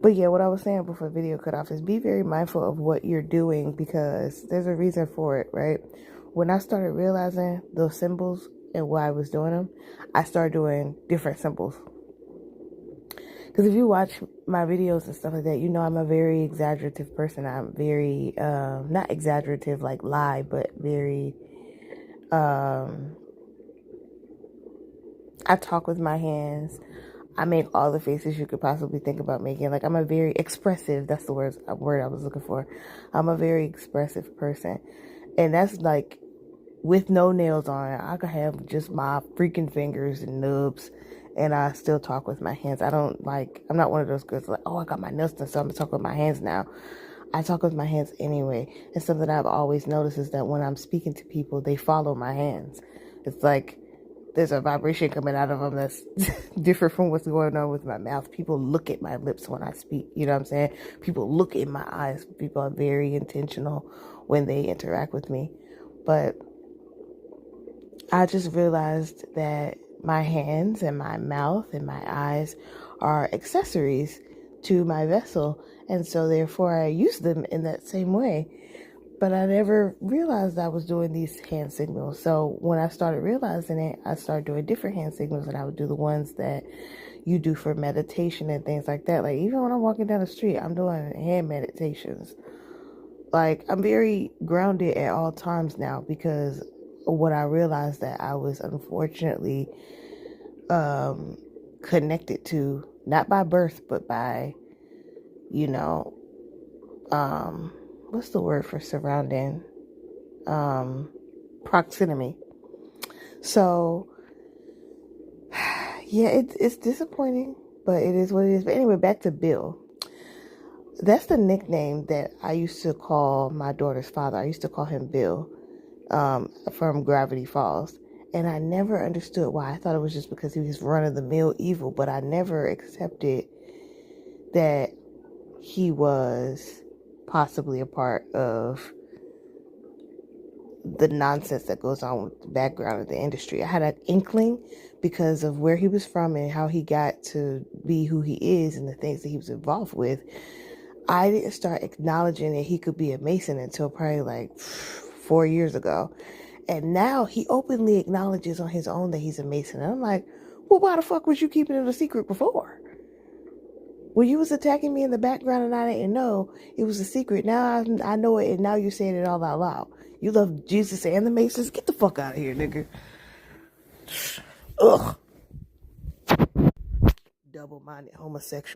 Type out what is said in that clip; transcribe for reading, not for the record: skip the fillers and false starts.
But yeah, what I was saying before the video cut off is be very mindful of what you're doing because there's a reason for it, right? When I started realizing those symbols and why I was doing them, I started doing different symbols. Because if you watch my videos and stuff like that, you know I'm a very exaggerative person. I'm very, not exaggerative like lie, but very, I talk with my hands. I make all the faces you could possibly think about making. Like I'm a very expressive, that's the word I was looking for. I'm a very expressive person. And that's like with no nails on it. I could have just my freaking fingers and nubs and I still talk with my hands. I'm not one of those girls like, oh, I got my nails done, so I'm gonna talk with my hands now. I talk with my hands anyway. And something I've always noticed is that when I'm speaking to people, they follow my hands. It's like there's a vibration coming out of them that's different from what's going on with my mouth. People look at my lips when I speak. You know what I'm saying? People look in my eyes. People are very intentional when they interact with me. But I just realized that my hands and my mouth and my eyes are accessories to my vessel. And so therefore I use them in that same way. But I never realized I was doing these hand signals. So when I started realizing it, I started doing different hand signals, and I would do the ones that you do for meditation and things like that. Like even when I'm walking down the street, I'm doing hand meditations. Like I'm very grounded at all times now because what I realized that I was unfortunately connected to, not by birth, but by, you know, what's the word for surrounding? Proximity. So, yeah, it's disappointing, but it is what it is. But anyway, back to Bill. That's the nickname that I used to call my daughter's father. I used to call him Bill, from Gravity Falls. And I never understood why. I thought it was just because he was run-of-the-mill evil, but I never accepted that he was possibly a part of the nonsense that goes on with the background of the industry. I had an inkling because of where he was from and how he got to be who he is and the things that he was involved with. I didn't start acknowledging that he could be a Mason until probably like 4 years ago. And now he openly acknowledges on his own that he's a Mason. And I'm like, well, why the fuck was you keeping it a secret before? Well, you was attacking me in the background and I didn't know it was a secret. Now I know it, and now you're saying it all out loud. You love Jesus and the Masons? Get the fuck out of here, nigga. Ugh. Double-minded homosexual.